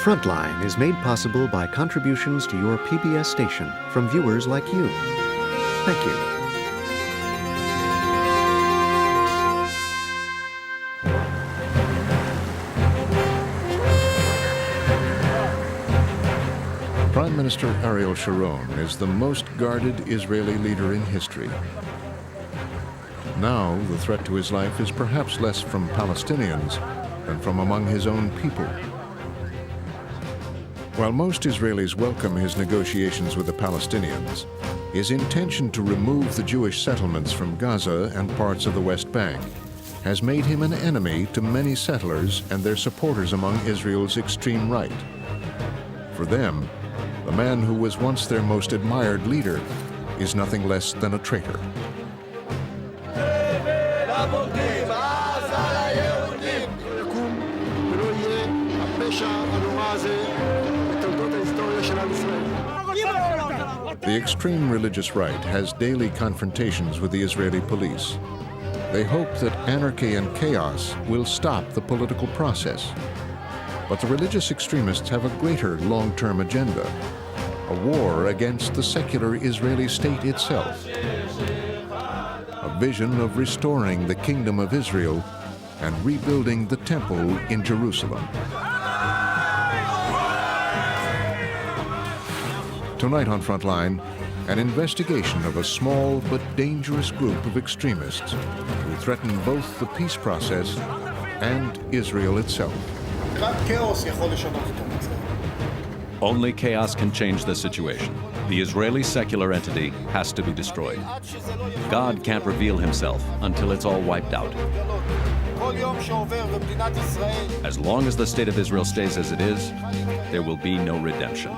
Frontline is made possible by contributions to your PBS station from viewers like you. Thank you. Prime Minister Ariel Sharon is the most guarded Israeli leader in history. Now, the threat to his life is perhaps less from Palestinians than from among his own people. While most Israelis welcome his negotiations with the Palestinians, his intention to remove the Jewish settlements from Gaza and parts of the West Bank has made him an enemy to many settlers and their supporters among Israel's extreme right. For them, the man who was once their most admired leader is nothing less than a traitor. The extreme religious right has daily confrontations with the Israeli police. They hope that anarchy and chaos will stop the political process. But the religious extremists have a greater long-term agenda, a war against the secular Israeli state itself, a vision of restoring the kingdom of Israel and rebuilding the temple in Jerusalem. Tonight on Frontline, an investigation of a small but dangerous group of extremists who threaten both the peace process and Israel itself. Only chaos can change the situation. The Israeli secular entity has to be destroyed. God can't reveal himself until it's all wiped out. As long as the state of Israel stays as it is, there will be no redemption.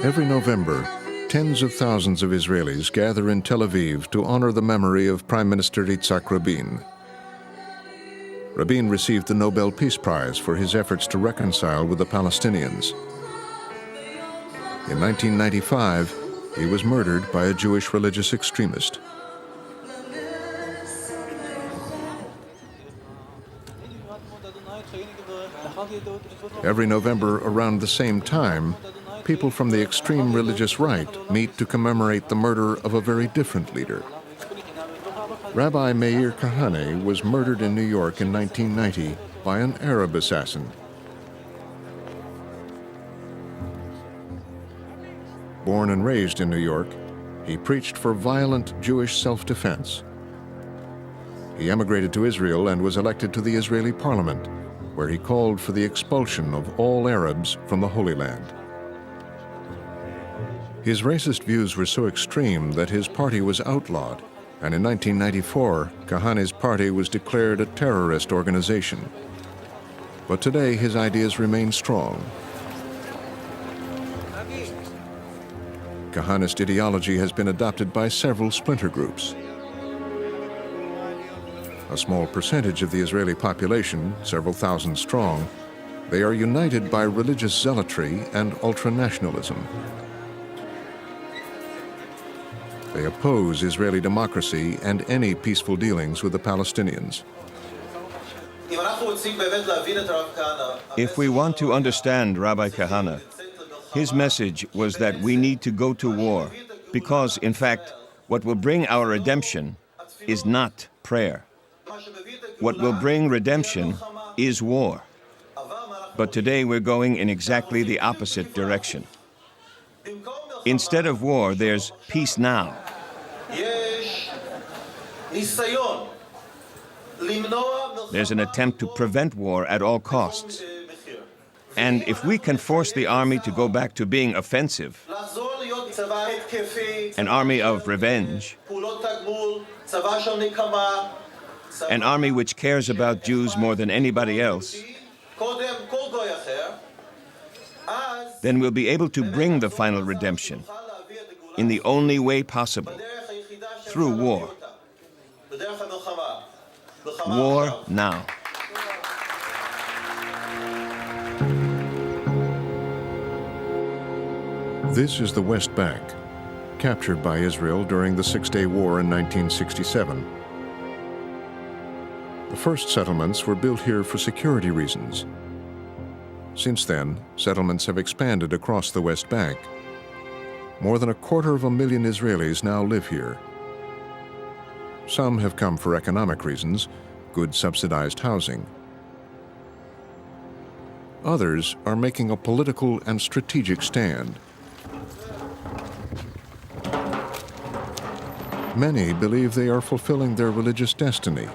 Every November, tens of thousands of Israelis gather in Tel Aviv to honor the memory of Prime Minister Yitzhak Rabin. Rabin received the Nobel Peace Prize for his efforts to reconcile with the Palestinians. In 1995, he was murdered by a Jewish religious extremist. Every November around the same time, people from the extreme religious right meet to commemorate the murder of a very different leader. Rabbi Meir Kahane was murdered in New York in 1990 by an Arab assassin. Born and raised in New York, he preached for violent Jewish self-defense. He emigrated to Israel and was elected to the Israeli parliament, where he called for the expulsion of all Arabs from the Holy Land. His racist views were so extreme that his party was outlawed, and in 1994, Kahane's party was declared a terrorist organization. But today, his ideas remain strong. Kahanist ideology has been adopted by several splinter groups. A small percentage of the Israeli population, several thousand strong, they are united by religious zealotry and ultranationalism. They oppose Israeli democracy and any peaceful dealings with the Palestinians. If we want to understand Rabbi Kahane, his message was that we need to go to war because, in fact, what will bring our redemption is not prayer. What will bring redemption is war. But today we're going in exactly the opposite direction. Instead of war, there's peace now. There's an attempt to prevent war at all costs. And if we can force the army to go back to being offensive, an army of revenge, an army which cares about Jews more than anybody else, then we'll be able to bring the final redemption in the only way possible, through war. War now. This is the West Bank, captured by Israel during the Six-Day War in 1967. The first settlements were built here for security reasons. Since then, settlements have expanded across the West Bank. More than 250,000 Israelis now live here. Some have come for economic reasons, good subsidized housing. Others are making a political and strategic stand. Many believe they are fulfilling their religious destiny,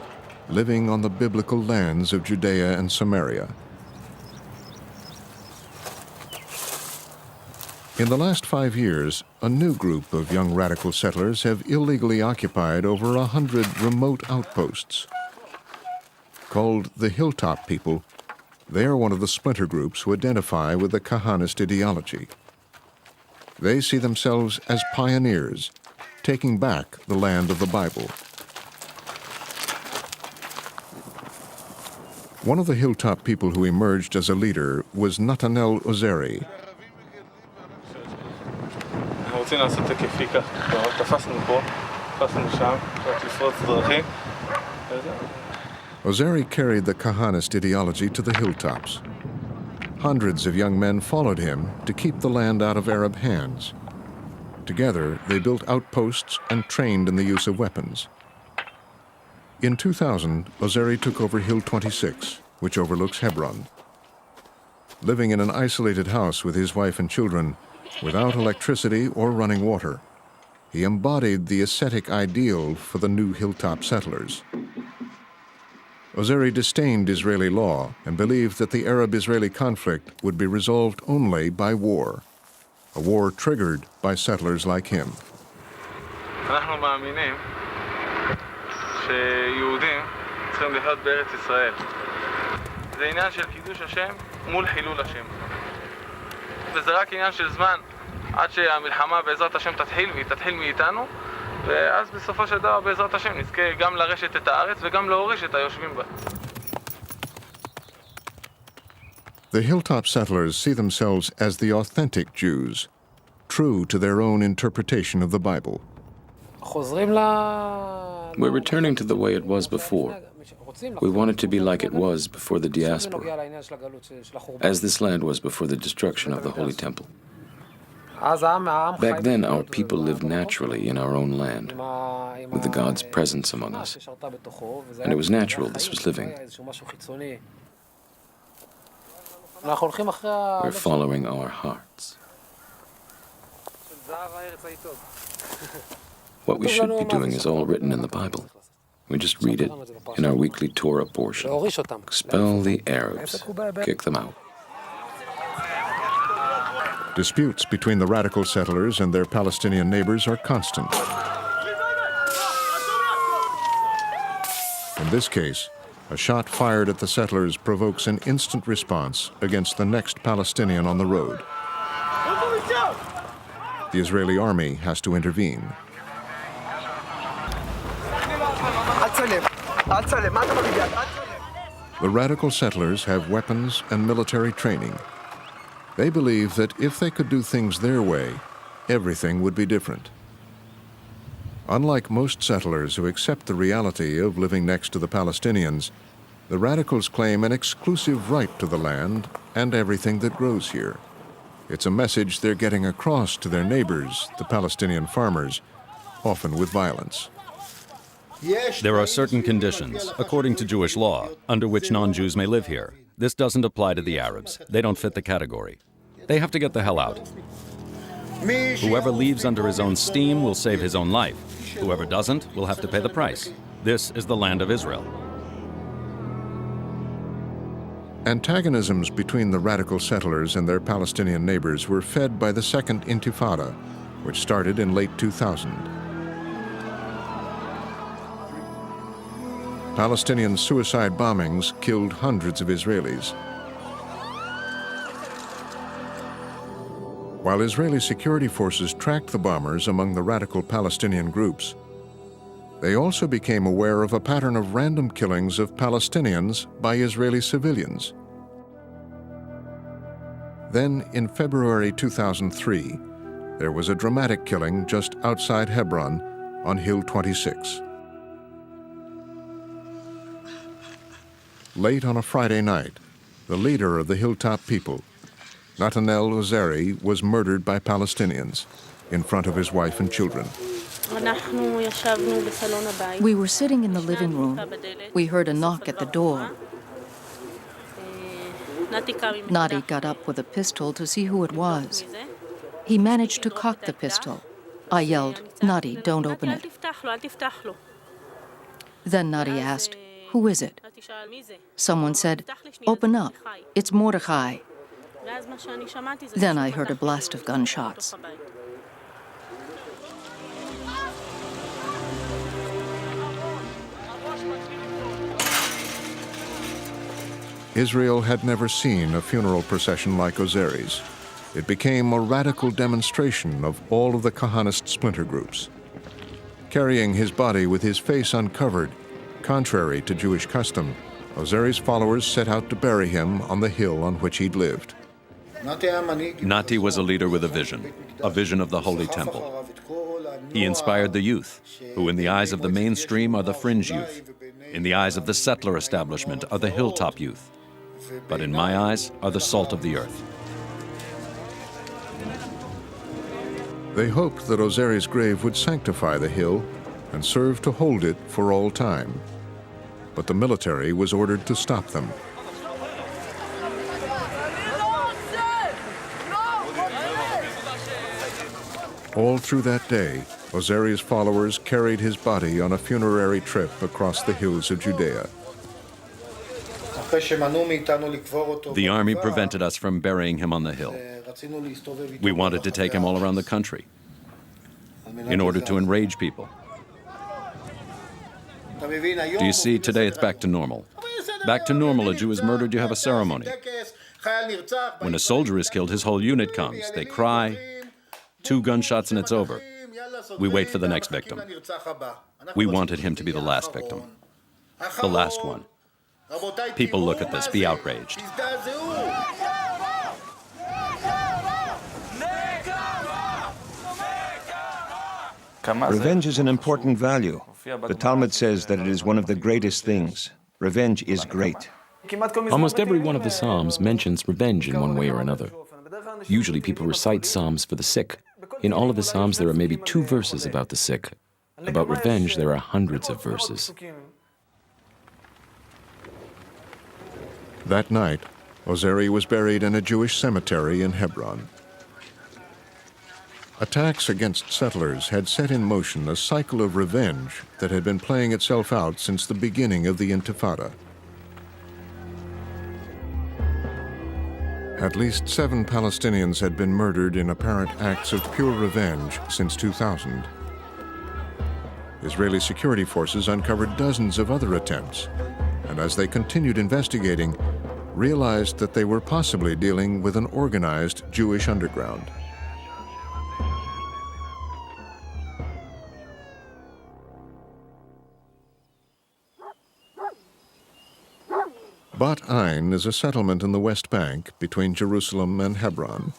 living on the biblical lands of Judea and Samaria. In the last 5 years, a new group of young radical settlers have illegally occupied over 100 remote outposts. Called the Hilltop People, they are one of the splinter groups who identify with the Kahanist ideology. They see themselves as pioneers, taking back the land of the Bible. One of the Hilltop People who emerged as a leader was Natanel Ozeri. Ozeri carried the Kahanist ideology to the hilltops. Hundreds of young men followed him to keep the land out of Arab hands. Together, they built outposts and trained in the use of weapons. In 2000, Ozeri took over Hill 26, which overlooks Hebron. Living in an isolated house with his wife and children, without electricity or running water, he embodied the ascetic ideal for the new hilltop settlers. Ozeri disdained Israeli law and believed that the Arab-Israeli conflict would be resolved only by war, a war triggered by settlers like him. אנחנו מאמינים שיהודים צריכים לחיות בארץ ישראל. זה עניין של קידוש השם מול חילול השם. וזה רק עניין של זמן עד שהמלחמה בעזרת השם תתחיל, והיא תתחיל מאיתנו, ואז בסופו של דבר בעזרת השם נזכה גם לרשת את הארץ וגם להוריש את היושבים בה. The hilltop settlers see themselves as the authentic Jews, true to their own interpretation of the Bible. We're returning to the way it was before. We want it to be like it was before the diaspora, as this land was before the destruction of the Holy Temple. Back then, our people lived naturally in our own land, with the God's presence among us. And it was natural this was living. We're following our hearts. What we should be doing is all written in the Bible. We just read it in our weekly Torah portion. Expel the Arabs, kick them out. Disputes between the radical settlers and their Palestinian neighbors are constant. In this case, a shot fired at the settlers provokes an instant response against the next Palestinian on the road. The Israeli army has to intervene. The radical settlers have weapons and military training. They believe that if they could do things their way, everything would be different. Unlike most settlers who accept the reality of living next to the Palestinians, the radicals claim an exclusive right to the land and everything that grows here. It's a message they're getting across to their neighbors, the Palestinian farmers, often with violence. There are certain conditions, according to Jewish law, under which non-Jews may live here. This doesn't apply to the Arabs. They don't fit the category. They have to get the hell out. Whoever leaves under his own steam will save his own life. Whoever doesn't will have to pay the price. This is the land of Israel. Antagonisms between the radical settlers and their Palestinian neighbors were fed by the Second Intifada, which started in late 2000. Palestinian suicide bombings killed hundreds of Israelis. While Israeli security forces tracked the bombers among the radical Palestinian groups, they also became aware of a pattern of random killings of Palestinians by Israeli civilians. Then, in February 2003, there was a dramatic killing just outside Hebron on Hill 26. Late on a Friday night, the leader of the Hilltop people, Natanel Ozeri, was murdered by Palestinians in front of his wife and children. We were sitting in the living room. We heard a knock at the door. Nati got up with a pistol to see who it was. He managed to cock the pistol. I yelled, "Nati, don't open it." Then Nati asked, "Who is it?" Someone said, "Open up, it's Mordechai." Then I heard a blast of gunshots. Israel had never seen a funeral procession like Ozeri's. It became a radical demonstration of all of the Kahanist splinter groups. Carrying his body with his face uncovered, contrary to Jewish custom, Ozeri's followers set out to bury him on the hill on which he'd lived. Nati was a leader with a vision of the Holy Temple. He inspired the youth, who in the eyes of the mainstream are the fringe youth. In the eyes of the settler establishment are the hilltop youth. But in my eyes are the salt of the earth. They hoped that Ozeri's grave would sanctify the hill and serve to hold it for all time. But the military was ordered to stop them. All through that day, Ozeri's followers carried his body on a funerary trip across the hills of Judea. The army prevented us from burying him on the hill. We wanted to take him all around the country in order to enrage people. Do you see, today it's back to normal. Back to normal, a Jew is murdered, you have a ceremony. When a soldier is killed, his whole unit comes. They cry, 2 gunshots and it's over. We wait for the next victim. We wanted him to be the last victim. The last one. People look at this, be outraged. Revenge is an important value. The Talmud says that it is one of the greatest things. Revenge is great. Almost every one of the Psalms mentions revenge in one way or another. Usually people recite Psalms for the sick. In all of the Psalms there are maybe 2 verses about the sick. About revenge there are hundreds of verses. That night, Ozeri was buried in a Jewish cemetery in Hebron. Attacks against settlers had set in motion a cycle of revenge that had been playing itself out since the beginning of the Intifada. At least 7 Palestinians had been murdered in apparent acts of pure revenge since 2000. Israeli security forces uncovered dozens of other attempts, and as they continued investigating, realized that they were possibly dealing with an organized Jewish underground. Bat Ain is a settlement in the West Bank between Jerusalem and Hebron.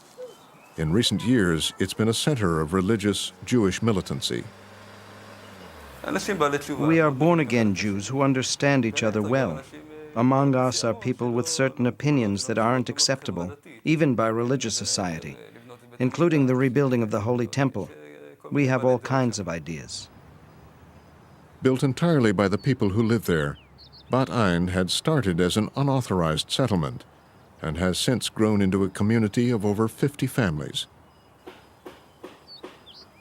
In recent years, it's been a center of religious Jewish militancy. We are born-again Jews who understand each other well. Among us are people with certain opinions that aren't acceptable, even by religious society, including the rebuilding of the Holy Temple. We have all kinds of ideas. Built entirely by the people who live there, Bat Ain had started as an unauthorized settlement and has since grown into a community of over 50 families.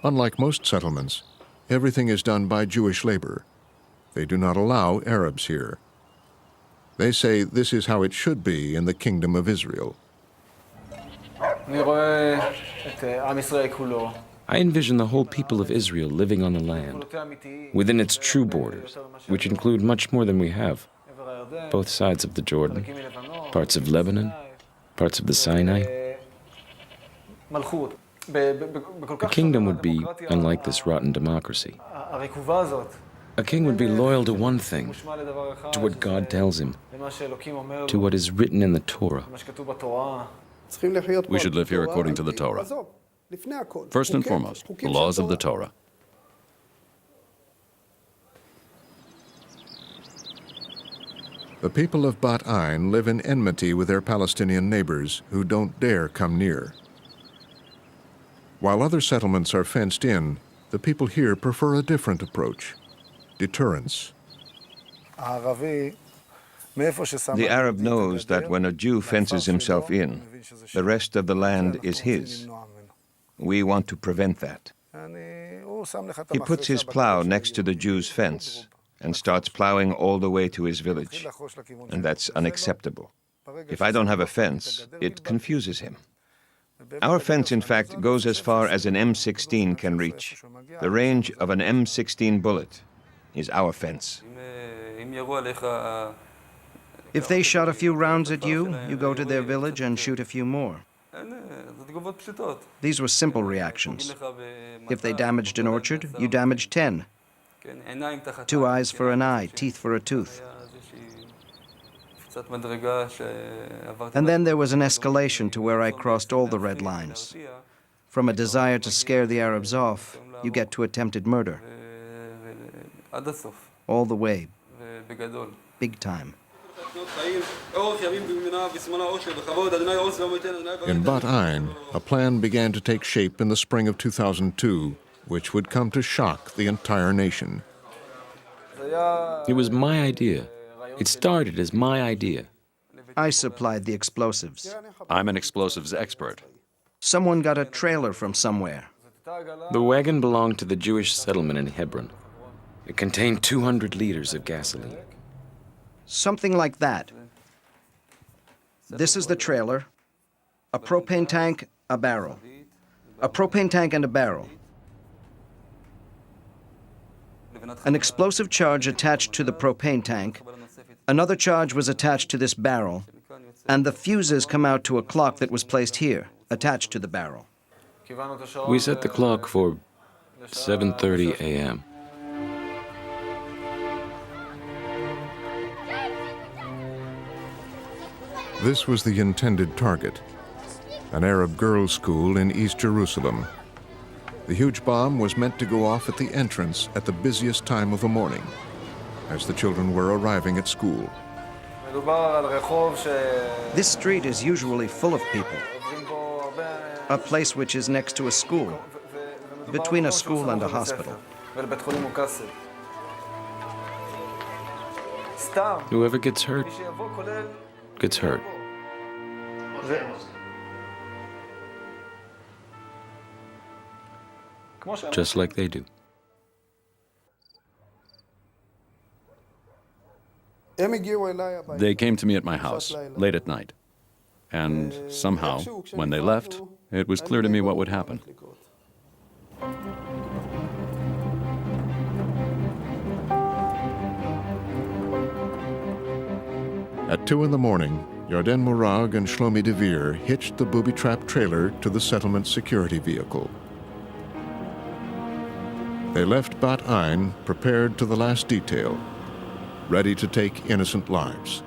Unlike most settlements, everything is done by Jewish labor. They do not allow Arabs here. They say this is how it should be in the Kingdom of Israel. I envision the whole people of Israel living on the land, within its true borders, which include much more than we have. Both sides of the Jordan, parts of Lebanon, parts of the Sinai. A kingdom would be unlike this rotten democracy. A king would be loyal to one thing, to what God tells him, to what is written in the Torah. We should live here according to the Torah. First and foremost, the laws of the Torah. The people of Bat Ain live in enmity with their Palestinian neighbors who don't dare come near. While other settlements are fenced in, the people here prefer a different approach: deterrence. The Arab knows that when a Jew fences himself in, the rest of the land is his. We want to prevent that. He puts his plow next to the Jew's fence and starts plowing all the way to his village, and that's unacceptable. If I don't have a fence, it confuses him. Our fence, in fact, goes as far as an M16 can reach. The range of an M16 bullet is our fence. If they shot a few rounds at you, you go to their village and shoot a few more. These were simple reactions. If they damaged an orchard, you damaged 10. 2 eyes for an eye, teeth for a tooth. And then there was an escalation to where I crossed all the red lines. From a desire to scare the Arabs off, you get to attempted murder. All the way. Big time. In Bat Ain, a plan began to take shape in the spring of 2002, which would come to shock the entire nation. It was my idea. It started as my idea. I supplied the explosives. I'm an explosives expert. Someone got a trailer from somewhere. The wagon belonged to the Jewish settlement in Hebron. It contained 200 liters of gasoline. Something like that. This is the trailer, a propane tank, a barrel. A propane tank and a barrel. An explosive charge attached to the propane tank. Another charge was attached to this barrel. And the fuses come out to a clock that was placed here, attached to the barrel. We set the clock for 7:30 a.m. This was the intended target, an Arab girls' school in East Jerusalem. The huge bomb was meant to go off at the entrance at the busiest time of the morning, as the children were arriving at school. This street is usually full of people. A place which is next to a school, between a school and a hospital. Whoever gets hurt, gets hurt. Just like they do. They came to me at my house late at night. And somehow, when they left, it was clear to me what would happen. At 2 in the morning, Yarden Morag and Shlomi Devere hitched the booby-trapped trailer to the settlement security vehicle. They left Bat Ain prepared to the last detail, ready to take innocent lives.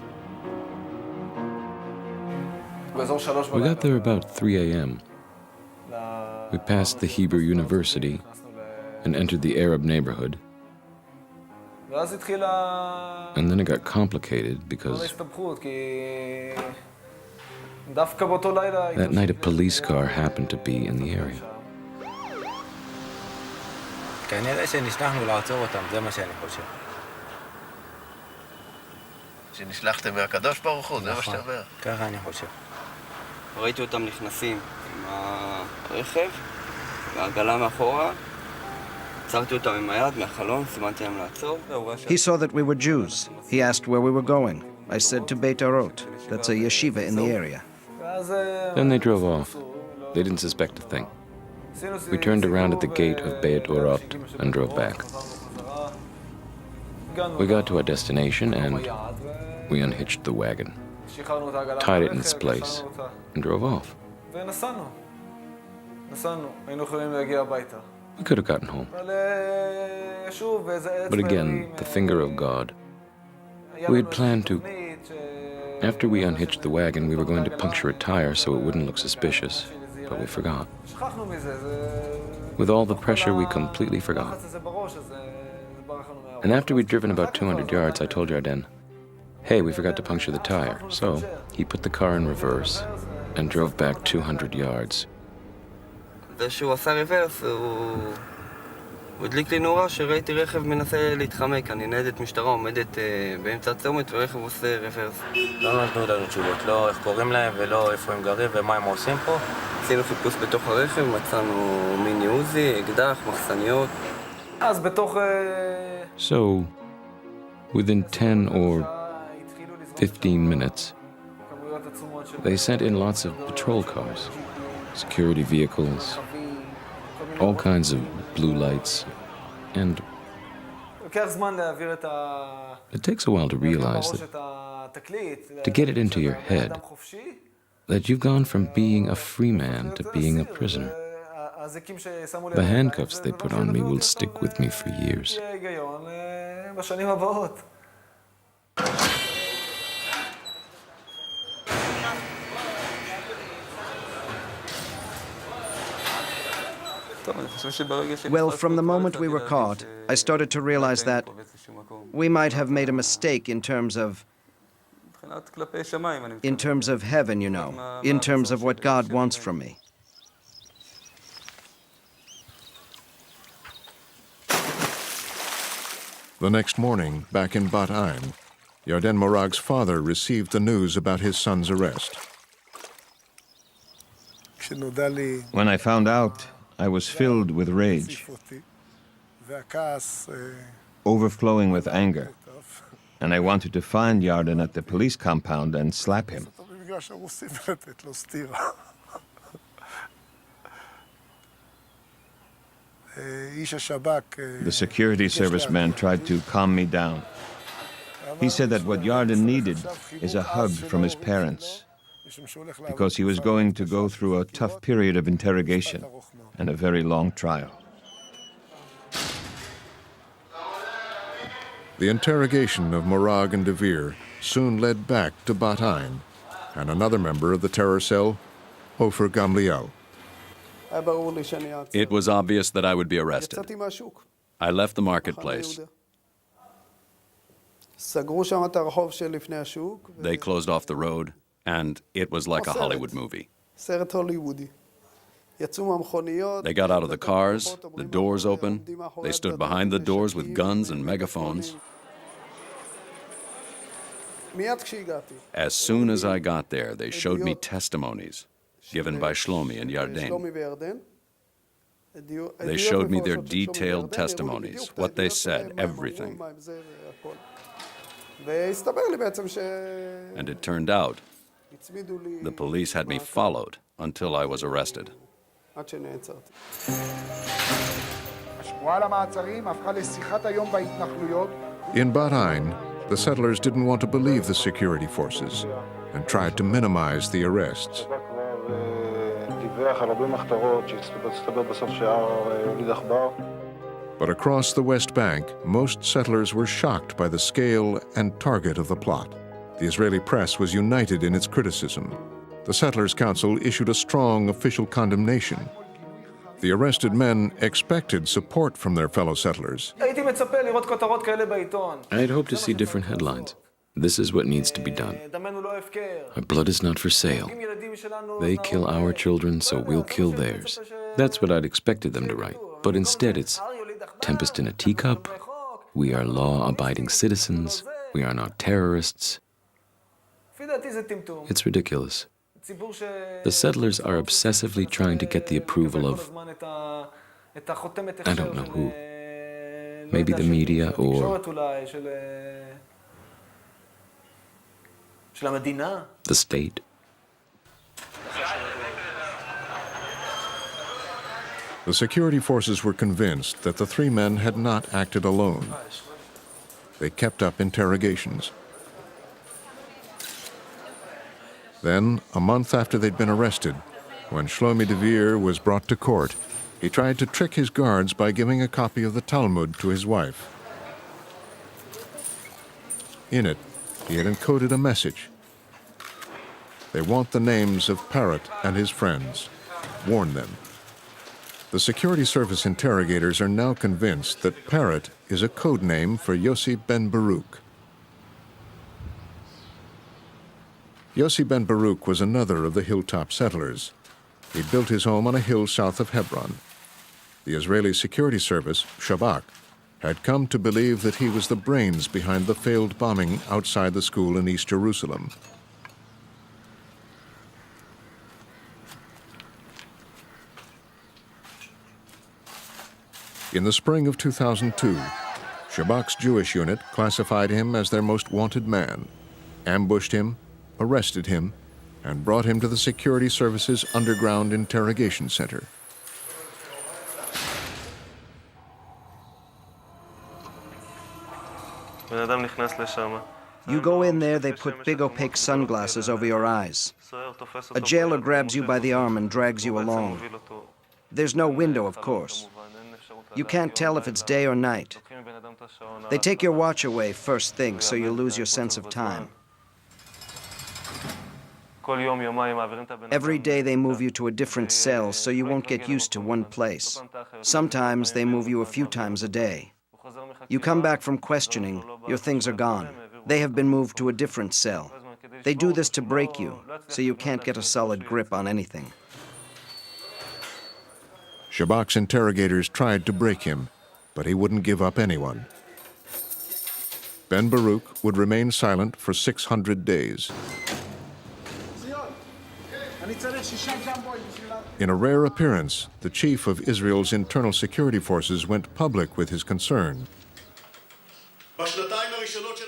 We got there about 3 a.m. We passed the Hebrew University and entered the Arab neighborhood. And then it got complicated because that night a police car happened to be in the area. כנראה שנשלחנו לעצור אותם, זה מה שאני חושב. שנשלחתם מהקדוש ברוך הוא, זה מה שאתה אומר. ככה אני חושב. ראיתי אותם נכנסים עם הרכב, והעגלה מאחורה. עצרתי אותם עם היד מהחלון, סימנתי להם לעצור. He saw that we were Jews. He asked where we were going. I said to Beit Arot. That's a yeshiva in the area. Then they drove off. They didn't suspect a thing. We turned around at the gate of Beit Orot and drove back. We got to our destination and we unhitched the wagon, tied it in its place, and drove off. We could have gotten home. But again, the finger of God. We had planned to. After we unhitched the wagon, we were going to puncture a tire so it wouldn't look suspicious, but we forgot. With all the pressure, we completely forgot. And after we'd driven about 200 yards, I told Yarden, hey, we forgot to puncture the tire. So he put the car in reverse and drove back 200 yards. זה שהוא עשה ריברס, הוא הדליק לי נורה שראיתי רכב מנסה להתחמק. אני ניידת משטרה עומדת באמצע הצומת ורכב עושה ריברס. לא נתנו לנו תשובות, לא איך קוראים להם ולא איפה הם גרים ומה הם עושים פה. עשינו חיפוש בתוך הרכב, מצאנו מיני עוזי, אקדח, מחסניות. אז בתוך... So, within 10 or 15 minutes, they sent in lots of patrol cars, security vehicles, all kinds of blue lights, and it takes a while to realize that, to get it into your head, that you've gone from being a free man to being a prisoner. The handcuffs they put on me will stick with me for years. Well, from the moment we were caught, I started to realize that we might have made a mistake in terms of heaven, you know, in terms of what God wants from me. The next morning, back in Bat Ain, Yarden Morag's father received the news about his son's arrest. When I found out, I was filled with rage, overflowing with anger, and I wanted to find Yarden at the police compound and slap him. The security service man tried to calm me down. He said that what Yarden needed is a hug from his parents, because he was going to go through a tough period of interrogation and a very long trial. The interrogation of Morag and Devere soon led back to Bat Ain and another member of the terror cell, Ofer Gamliel. It was obvious that I would be arrested. I left the marketplace. They closed off the road, and it was like a Hollywood movie. They got out of the cars, the doors open, they stood behind the doors with guns and megaphones. As soon as I got there, they showed me testimonies given by Shlomi and Yarden. They showed me their detailed testimonies, what they said, everything. And it turned out the police had me followed until I was arrested. In Bat Ain, the settlers didn't want to believe the security forces and tried to minimize the arrests. But across the West Bank, most settlers were shocked by the scale and target of the plot. The Israeli press was united in its criticism. The Settlers' Council issued a strong official condemnation. The arrested men expected support from their fellow settlers. I'd hoped to see different headlines. This is what needs to be done. Our blood is not for sale. They kill our children, so we'll kill theirs. That's what I'd expected them to write. But instead it's tempest in a teacup. We are law-abiding citizens. We are not terrorists. It's ridiculous. The settlers are obsessively trying to get the approval of, I don't know who. Maybe the media or the state. The security forces were convinced that the three men had not acted alone. They kept up interrogations. Then, a month after they'd been arrested, when Shlomi Devere was brought to court, he tried to trick his guards by giving a copy of the Talmud to his wife. In it, he had encoded a message. They want the names of Parrott and his friends. Warn them. The security service interrogators are now convinced that Parrott is a code name for Yossi ben Baruch. Yossi ben Baruch was another of the hilltop settlers. He built his home on a hill south of Hebron. The Israeli security service, Shabak, had come to believe that he was the brains behind the failed bombing outside the school in East Jerusalem. In the spring of 2002, Shabak's Jewish unit classified him as their most wanted man, ambushed him, arrested him, and brought him to the Security Service's underground interrogation center. You go in there, they put big opaque sunglasses over your eyes. A jailer grabs you by the arm and drags you along. There's no window, of course. You can't tell if it's day or night. They take your watch away first thing, so you lose your sense of time. Every day they move you to a different cell, so you won't get used to one place. Sometimes they move you a few times a day. You come back from questioning, your things are gone. They have been moved to a different cell. They do this to break you, so you can't get a solid grip on anything. Shabak's interrogators tried to break him, but he wouldn't give up anyone. Ben Baruch would remain silent for 600 days. In a rare appearance, the chief of Israel's internal security forces went public with his concern.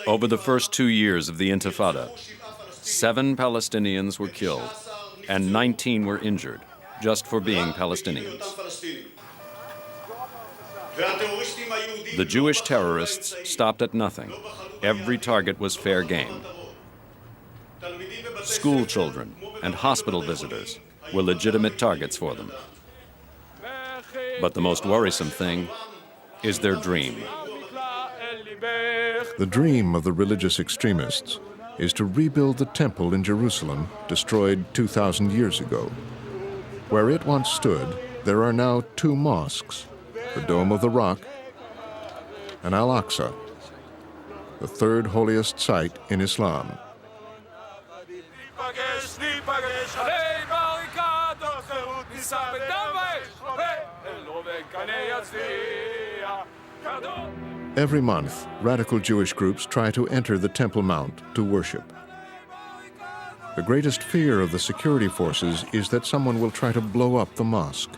Over the first 2 years of the Intifada, 7 Palestinians were killed and 19 were injured just for being Palestinians. The Jewish terrorists stopped at nothing. Every target was fair game. School children and hospital visitors were legitimate targets for them. But the most worrisome thing is their dream. The dream of the religious extremists is to rebuild the temple in Jerusalem destroyed 2,000 years ago. Where it once stood, there are now 2 mosques, the Dome of the Rock and Al-Aqsa, the third holiest site in Islam. Every month, radical Jewish groups try to enter the Temple Mount to worship. The greatest fear of the security forces is that someone will try to blow up the mosque.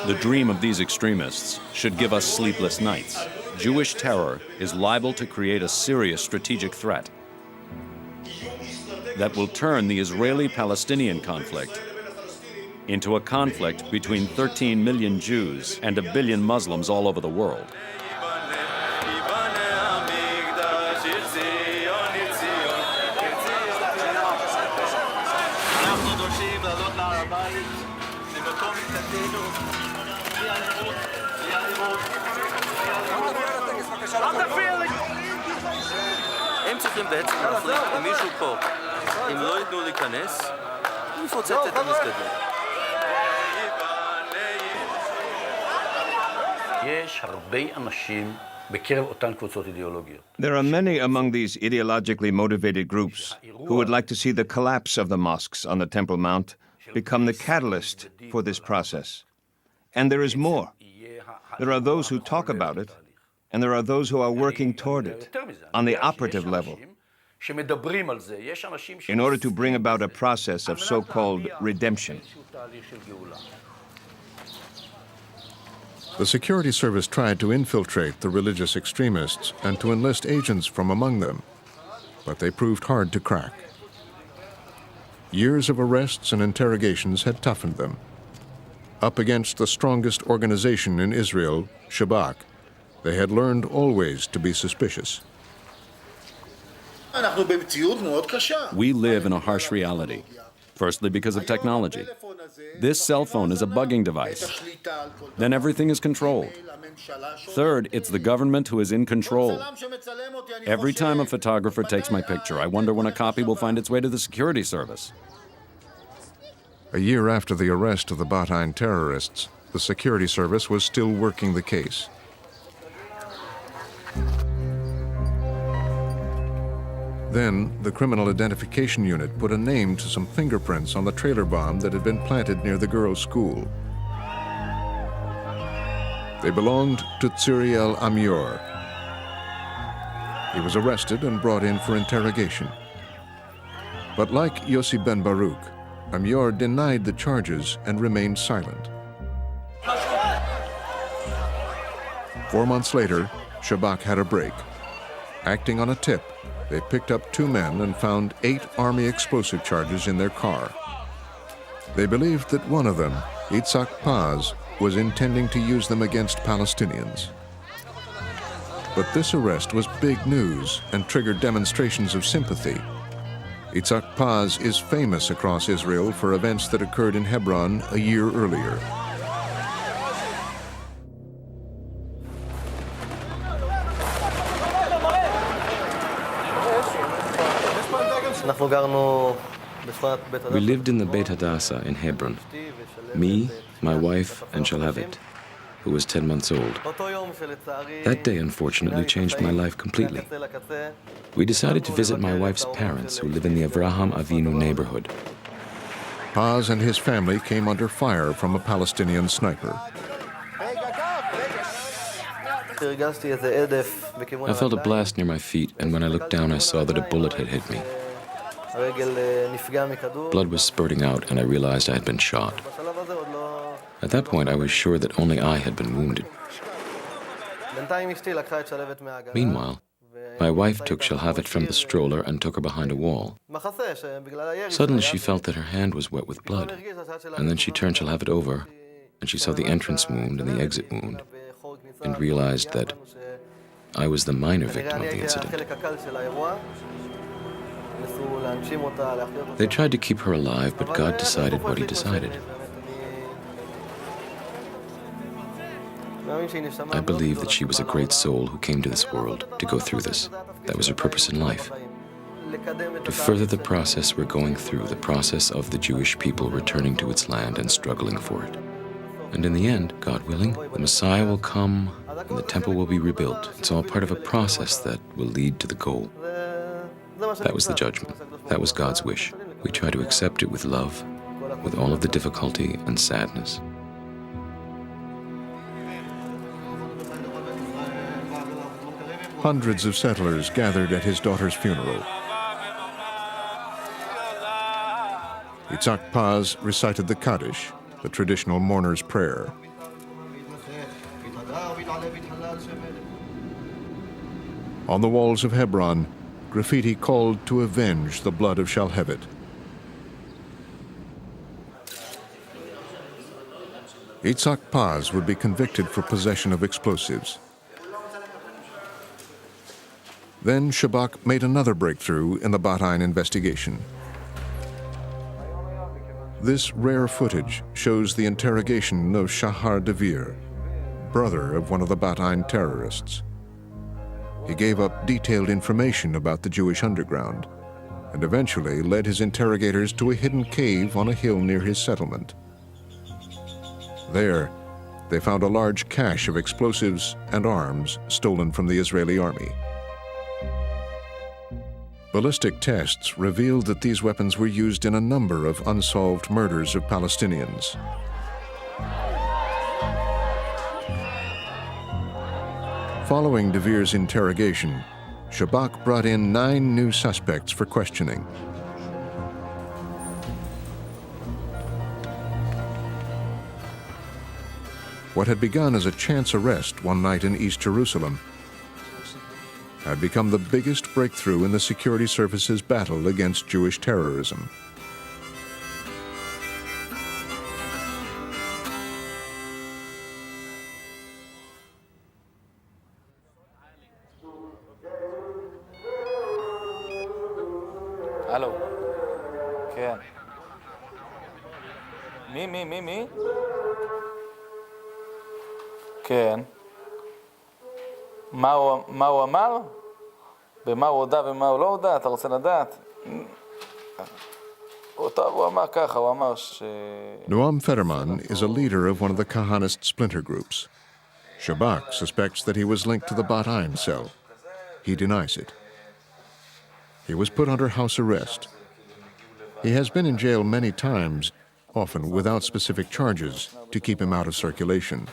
The dream of these extremists should give us sleepless nights. Jewish terror is liable to create a serious strategic threat that will turn the Israeli-Palestinian conflict into a conflict between 13 million Jews and 1 billion Muslims all over the world. הם צריכים בעצם להחליט אם מישהו פה, אם לא ייתנו להיכנס, הוא יפוצץ את המסגדים. יש הרבה אנשים בקרב אותן קבוצות אידיאולוגיות. There are many among these ideologically motivated groups who would like to see the collapse of the mosques on the Temple Mount become the catalyst for this process. And there is more. There are those who talk about it, and there are those who are working toward it on the operative level in order to bring about a process of so-called redemption. The security service tried to infiltrate the religious extremists and to enlist agents from among them, but they proved hard to crack. Years of arrests and interrogations had toughened them. Up against the strongest organization in Israel, Shabak, they had learned always to be suspicious. We live in a harsh reality. Firstly, because of technology. This cell phone is a bugging device. Then everything is controlled. Third, it's the government who is in control. Every time a photographer takes my picture, I wonder when a copy will find its way to the security service. A year after the arrest of the Bahrain terrorists, the security service was still working the case. Then, the Criminal Identification Unit put a name to some fingerprints on the trailer bomb that had been planted near the girls' school. They belonged to Tzuriel Amior. He was arrested and brought in for interrogation. But like Yossi Ben Baruch, Amior denied the charges and remained silent. 4 months later, Shabak had a break. Acting on a tip, they picked up 2 men and found 8 Army explosive charges in their car. They believed that one of them, Itzhak Paz, was intending to use them against Palestinians. But this arrest was big news and triggered demonstrations of sympathy. Itzhak Paz is famous across Israel for events that occurred in Hebron a year earlier. We lived in the Beit Hadassah in Hebron. Me, my wife, and Shalhavit, who was 10 months old. That day, unfortunately, changed my life completely. We decided to visit my wife's parents, who live in the Avraham Avinu neighborhood. Paz and his family came under fire from a Palestinian sniper. I felt a blast near my feet, and when I looked down, I saw that a bullet had hit me. Blood was spurting out, and I realized I had been shot. At that point, I was sure that only I had been wounded. Meanwhile, my wife took Shalhavit from the stroller and took her behind a wall. Suddenly, she felt that her hand was wet with blood, and then she turned Shalhavit over, and she saw the entrance wound and the exit wound, and realized that I was the minor victim of the incident. They tried to keep her alive, but God decided what He decided. I believe that she was a great soul who came to this world to go through this. That was her purpose in life. To further the process we're going through, the process of the Jewish people returning to its land and struggling for it. And in the end, God willing, the Messiah will come and the temple will be rebuilt. It's all part of a process that will lead to the goal. That was the judgment. That was God's wish. We try to accept it with love, with all of the difficulty and sadness. Hundreds of settlers gathered at his daughter's funeral. Itzhak Paz recited the Kaddish, the traditional mourner's prayer. On the walls of Hebron, graffiti called to avenge the blood of Shalhavit. Itzhak Paz would be convicted for possession of explosives. Then Shabak made another breakthrough in the Bahrain investigation. This rare footage shows the interrogation of Shahar Devir, brother of one of the Bahrain terrorists. He gave up detailed information about the Jewish underground and eventually led his interrogators to a hidden cave on a hill near his settlement. There, they found a large cache of explosives and arms stolen from the Israeli army. Ballistic tests revealed that these weapons were used in a number of unsolved murders of Palestinians. Following Devir's interrogation, Shabak brought in 9 new suspects for questioning. What had begun as a chance arrest one night in East Jerusalem had become the biggest breakthrough in the security service's battle against Jewish terrorism. הלו. כן. מי? כן. מה הוא אמר? במה הוא הודע ומה הוא לא הודע? אתה רוצה לדעת? הוא אמר ככה, הוא אמר ש... Noam Fetterman is a leader of one of the Kahanist splinter groups. Shabak suspects that he was linked to the Bat Ayin cell. He denies it. He was put under house arrest. He has been in jail many times, often without specific charges, to keep him out of circulation.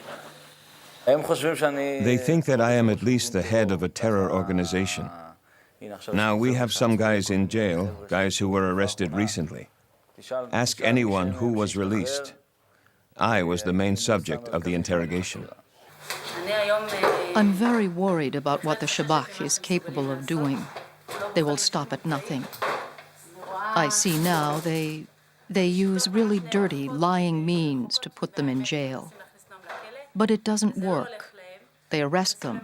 They think that I am at least the head of a terror organization. Now, we have some guys in jail, guys who were arrested recently. Ask anyone who was released. I was the main subject of the interrogation. I'm very worried about what the Shabak is capable of doing. They will stop at nothing. I see now they use really dirty, lying means to put them in jail. But it doesn't work. They arrest them,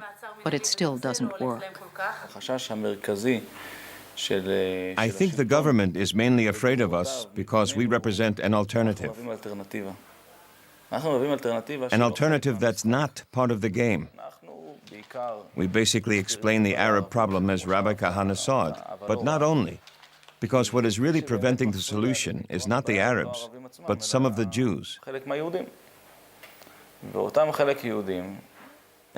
but it still doesn't work. I think the government is mainly afraid of us because we represent an alternative. An alternative that's not part of the game. We basically explain the Arab problem as Rabbi Kahana saw it, but not only. Because what is really preventing the solution is not the Arabs, but some of the Jews.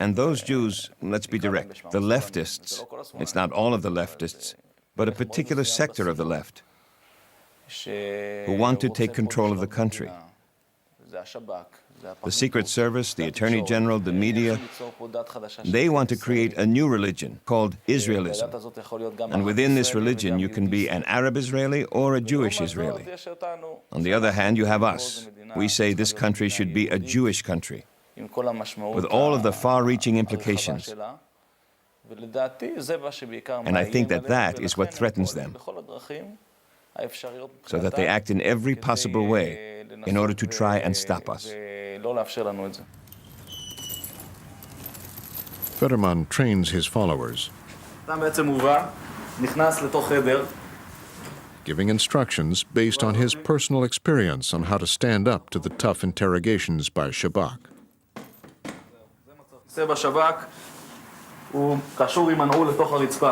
And those Jews, let's be direct, the leftists, it's not all of the leftists, but a particular sector of the left, who want to take control of the country. The Secret Service, the Attorney General, the media, they want to create a new religion called Israelism. And within this religion, you can be an Arab Israeli or a Jewish Israeli. On the other hand, you have us. We say this country should be a Jewish country, with all of the far-reaching implications. And I think that that is what threatens them, so that they act in every possible way in order to try and stop us. Fetterman trains his followers, giving instructions based on his personal experience on how to stand up to the tough interrogations by Shabak. הוא קשור עם מנעול לתוך הרצפה.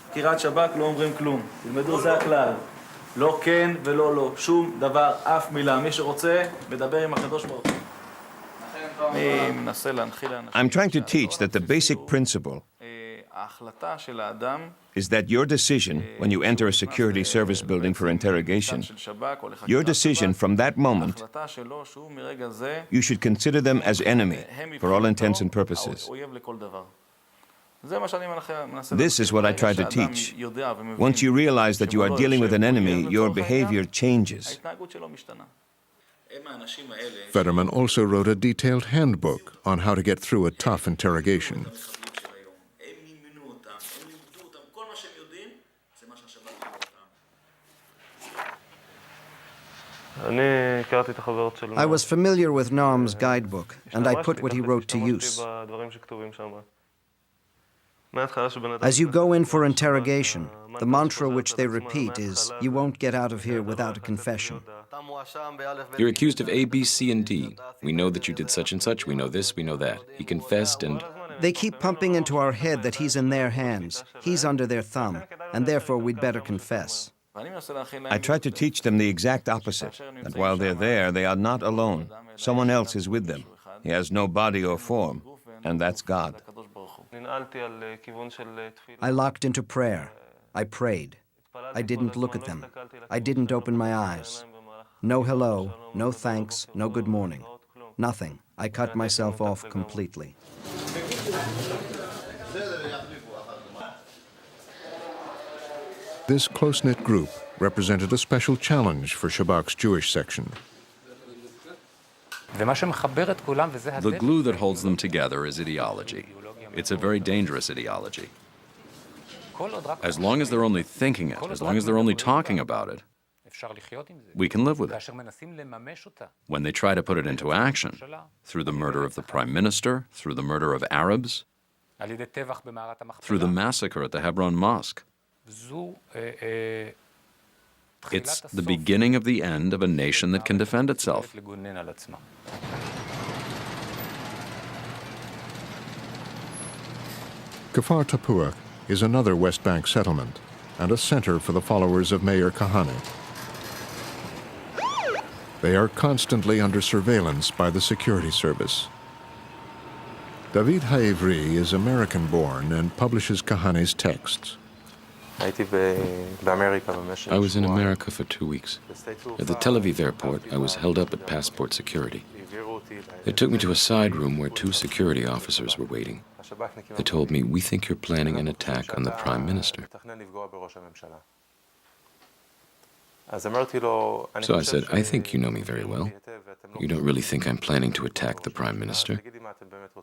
חקירת שב"כ לא אומרים כלום. תלמדו, זה הכלל. לא כן ולא לא. שום דבר, אף מילה. מי שרוצה, מדבר עם הקדוש ברוך הוא. אני מנסה להנחיל לאנשים. I'm trying to teach that the basic principle ההחלטה של האדם is that your decision when you enter a security service building for interrogation, your decision from that moment, you should consider them as enemy for all intents and purposes. This is what I try to teach. Once you realize that you are dealing with an enemy, your behavior changes. Fetterman also wrote a detailed handbook on how to get through a tough interrogation. I was familiar with Noam's guidebook, and I put what he wrote to use. As you go in for interrogation, the mantra which they repeat is, "You won't get out of here without a confession." You're accused of A, B, C, and D. We know that you did such and such, we know this, we know that. He confessed and... They keep pumping into our head that he's in their hands, he's under their thumb, and therefore we'd better confess. I try to teach them the exact opposite, that while they're there, they are not alone. Someone else is with them. He has no body or form, and that's God. I locked into prayer. I prayed. I didn't look at them. I didn't open my eyes. No hello, no thanks, no good morning. Nothing. I cut myself off completely. This close-knit group represented a special challenge for Shabak's Jewish section. The glue that holds them together is ideology. It's a very dangerous ideology. As long as they're only thinking it, as long as they're only talking about it, we can live with it. When they try to put it into action, through the murder of the Prime Minister, through the murder of Arabs, through the massacre at the Hebron Mosque, It's the beginning of the end of a nation that can defend itself. Kfar Tapuach is another West Bank settlement and a center for the followers of Meir Kahane. They are constantly under surveillance by the security service. David Haivri is American-born and publishes Kahane's texts. I was in America for 2 weeks. At the Tel Aviv airport, I was held up at passport security. They took me to a side room where 2 security officers were waiting. They told me, "We think you're planning an attack on the Prime Minister." So I said, "I think you know me very well. You don't really think I'm planning to attack the Prime Minister.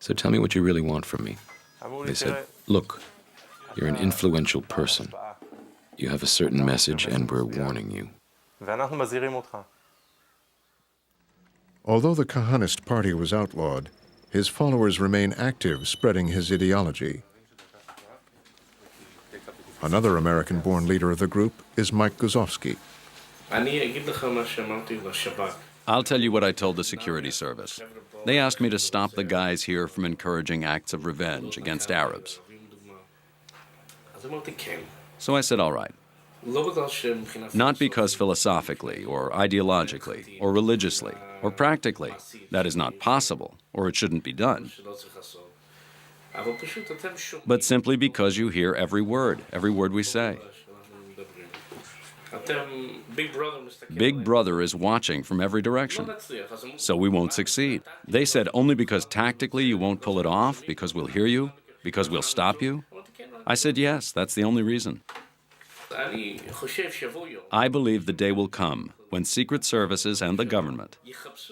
So tell me what you really want from me." They said, "Look, you're an influential person. You have a certain message and we're warning you." Although the Kahanist party was outlawed, his followers remain active spreading his ideology. Another American-born leader of the group is Mike Guzovsky. I'll tell you what I told the security service. They asked me to stop the guys here from encouraging acts of revenge against Arabs. So I said, all right. Not because philosophically, or ideologically, or religiously, or practically, that is not possible, or it shouldn't be done. But simply because you hear every word we say. Big Brother is watching from every direction, so we won't succeed. They said only because tactically you won't pull it off, because we'll hear you, because we'll stop you. I said yes, that's the only reason. I believe the day will come when secret services and the government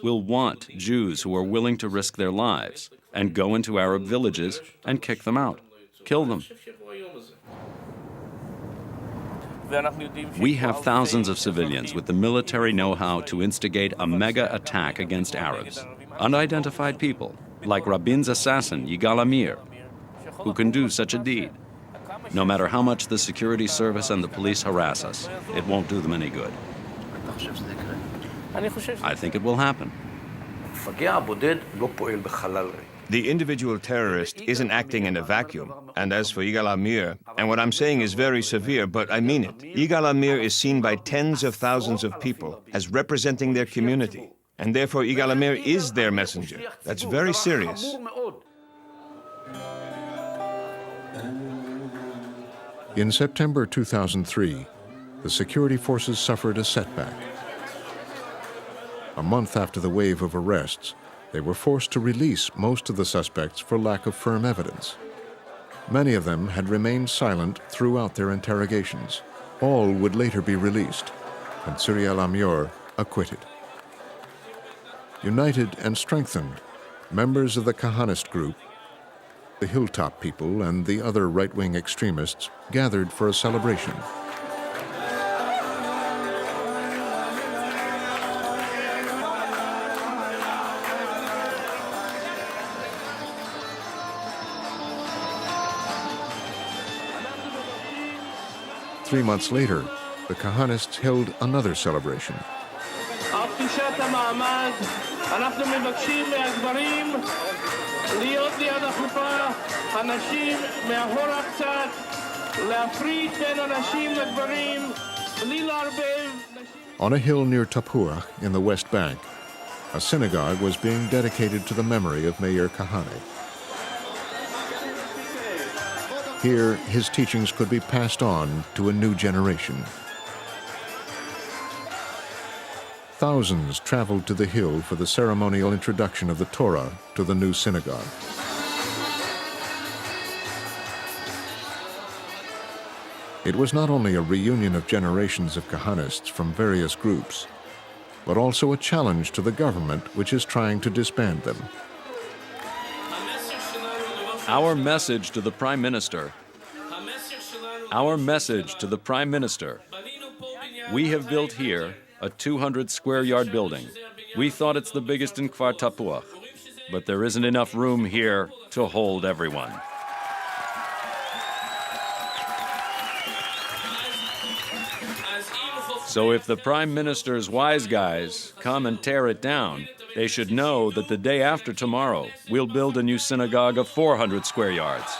will want Jews who are willing to risk their lives and go into Arab villages and kick them out, kill them. We have thousands of civilians with the military know-how to instigate a mega attack against Arabs, unidentified people, like Rabin's assassin, Yigal Amir, who can do such a deed. No matter how much the security service and the police harass us, it won't do them any good. I think it will happen. The individual terrorist isn't acting in a vacuum. And as for Yigal Amir, and what I'm saying is very severe, but I mean it. Yigal Amir is seen by tens of thousands of people as representing their community. And therefore Yigal Amir is their messenger. That's very serious. In September 2003, the security forces suffered a setback. A month after the wave of arrests, they were forced to release most of the suspects for lack of firm evidence. Many of them had remained silent throughout their interrogations. All would later be released, and Suriel Amir acquitted. United and strengthened, members of the Kahanist group, the Hilltop people, and the other right-wing extremists gathered for a celebration. Three months later, the Kahanists held another celebration. On a hill near Tapuach in the West Bank, a synagogue was being dedicated to the memory of Meir Kahane. Here, his teachings could be passed on to a new generation. Thousands traveled to the hill for the ceremonial introduction of the Torah to the new synagogue. It was not only a reunion of generations of Kahanists from various groups, but also a challenge to the government which is trying to disband them. Our message to the Prime Minister. Our message to the Prime Minister. We have built here a 200-square-yard building. We thought it's the biggest in Kfar Tapuach, but there isn't enough room here to hold everyone. So if the Prime Minister's wise guys come and tear it down, they should know that the day after tomorrow, we'll build a new synagogue of 400 square yards.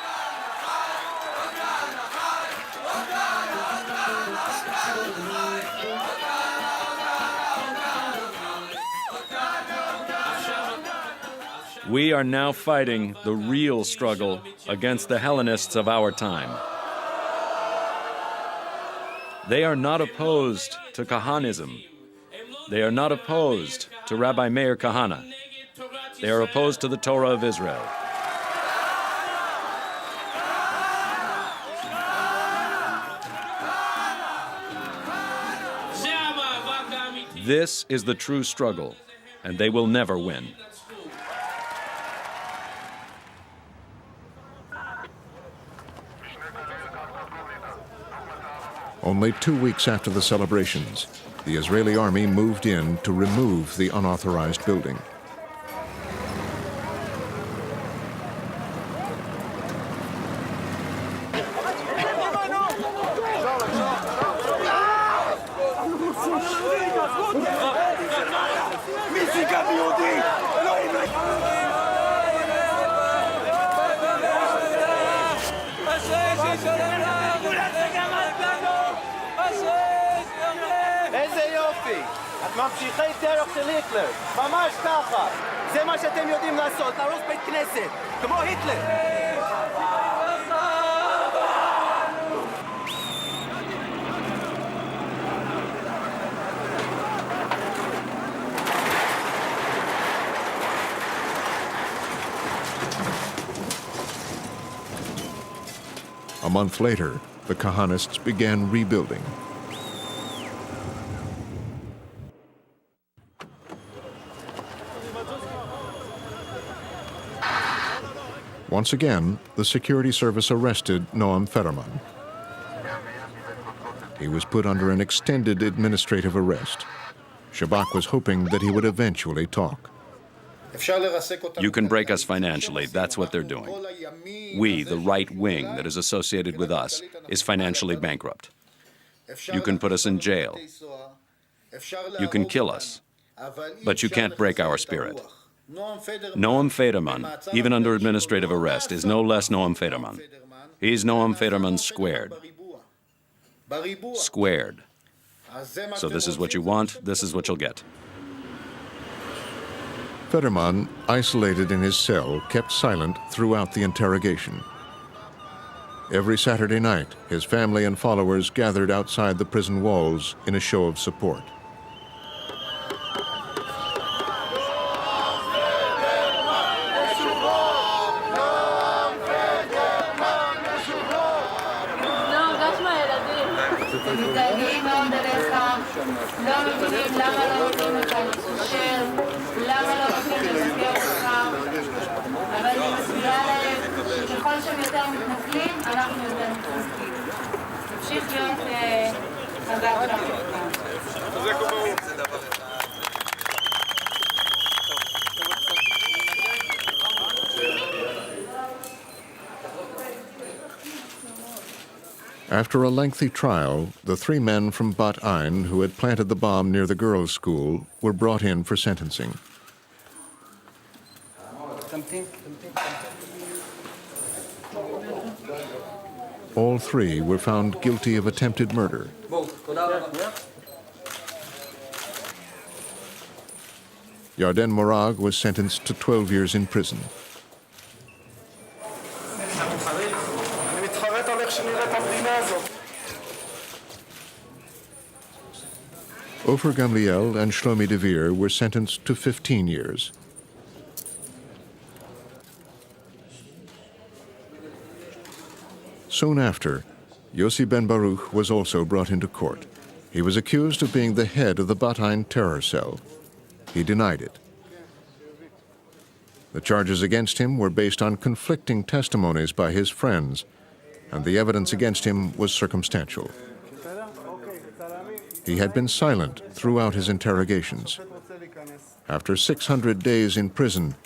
We are now fighting the real struggle against the Hellenists of our time. They are not opposed to Kahanism. They are not opposed to Rabbi Meir Kahana. They are opposed to the Torah of Israel. This is the true struggle, and they will never win. Only 2 weeks after the celebrations, the Israeli army moved in to remove the unauthorized building. איזה יופי! את ממשיכי טרור של היטלר, ממש ככה! זה מה שאתם יודעים לעשות, להרוס בית כנסת, כמו היטלר! A month later, the Kahanists began rebuilding. Once again, the security service arrested Noam Federman. He was put under an extended administrative arrest. Shabak was hoping that he would eventually talk. You can break us financially, that's what they're doing. We, the right wing that is associated with us, is financially bankrupt. You can put us in jail. You can kill us. But you can't break our spirit. Noam Federman, even under administrative arrest, is no less Noam Federman. He's Noam Federman squared. Squared. So this is what you want, this is what you'll get. Federman, isolated in his cell, kept silent throughout the interrogation. Every Saturday night, his family and followers gathered outside the prison walls in a show of support. After a lengthy trial, the 3 men from Bat Ain who had planted the bomb near the girls' school were brought in for sentencing. All 3 were found guilty of attempted murder. Yarden Morag was sentenced to 12 years in prison. Ofer Gamliel and Shlomi Devere were sentenced to 15 years. Soon after, Yossi Ben Baruch was also brought into court. He was accused of being the head of the Bat Ain terror cell. He denied it. The charges against him were based on conflicting testimonies by his friends, and the evidence against him was circumstantial. He had been silent throughout his interrogations. After 600 days in prison,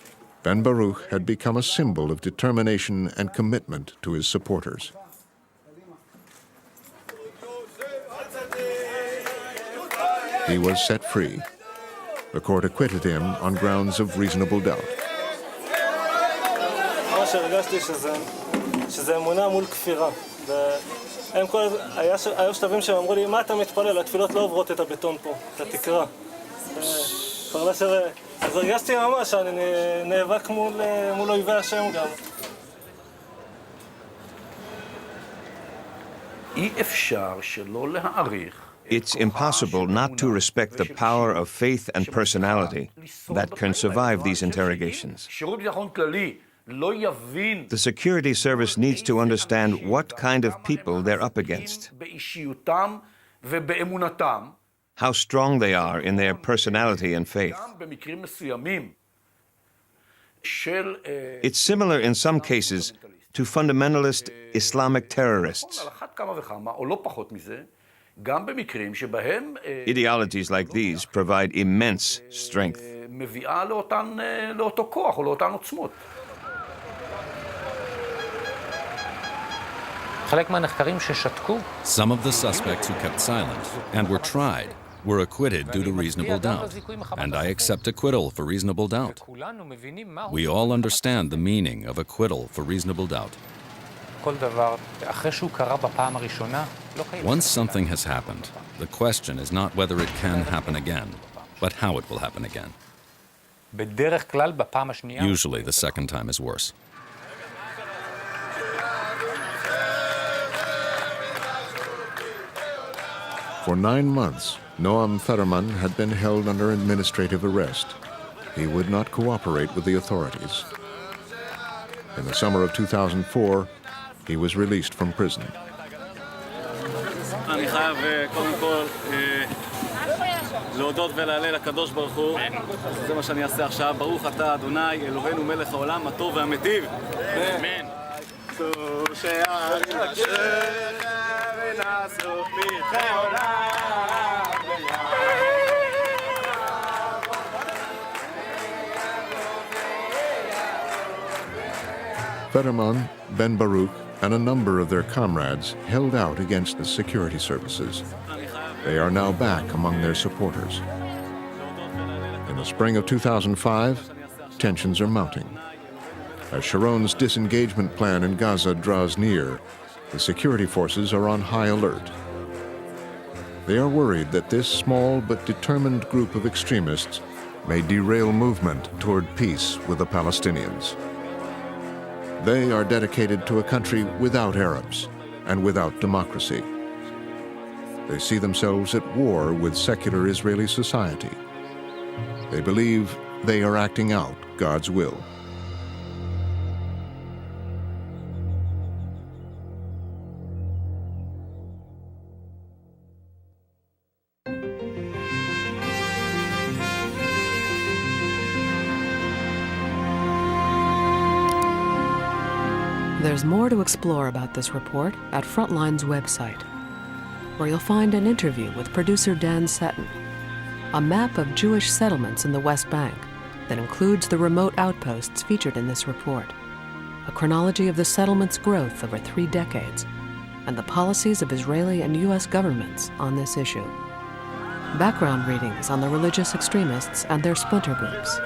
Ben Baruch had become a symbol of determination and commitment to his supporters. He was set free. The court acquitted him on grounds of reasonable doubt. מה שהרגשתי שזה אמונה מול כפירה. היו שלבים שהם אמרו לי, מה אתה מתפלל? התפילות לא עוברות את הבטון פה, את התקרה. אז הרגשתי ממש שאני נאבק מול אויבי השם גם. אי אפשר שלא להעריך. It's impossible not to respect the power of faith and personality that can survive these interrogations. The security service needs to understand what kind of people they're up against, how strong they are in their personality and faith. It's similar in some cases to fundamentalist Islamic terrorists. Ideologies like these provide immense strength. Some of the suspects who kept silent and were tried were acquitted due to reasonable doubt, and I accept acquittal for reasonable doubt. We all understand the meaning of acquittal for reasonable doubt. Once something has happened, the question is not whether it can happen again, but how it will happen again. Usually the second time is worse. For 9 months, Noam Fetterman had been held under administrative arrest. He would not cooperate with the authorities. In the summer of 2004, he was released from prison. אני חייב קודם כל להודות ולהלל לקדוש ברוך הוא. זה מה שאני אעשה עכשיו. ברוך אתה אדוני אלוהינו מלך העולם הטוב והמיטיב. אמן. Fetterman, Ben Baruch, and a number of their comrades held out against the security services. They are now back among their supporters. In the spring of 2005, tensions are mounting. As Sharon's disengagement plan in Gaza draws near, the security forces are on high alert. They are worried that this small but determined group of extremists may derail movement toward peace with the Palestinians. They are dedicated to a country without Arabs and without democracy. They see themselves at war with secular Israeli society. They believe they are acting out God's will. There's more to explore about this report at Frontline's website, where you'll find an interview with producer Dan Seton, a map of Jewish settlements in the West Bank that includes the remote outposts featured in this report, a chronology of the settlement's growth over 3 decades, and the policies of Israeli and U.S. governments on this issue. Background readings on the religious extremists and their splinter groups.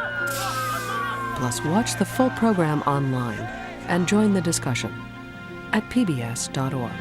Plus, watch the full program online and join the discussion at pbs.org.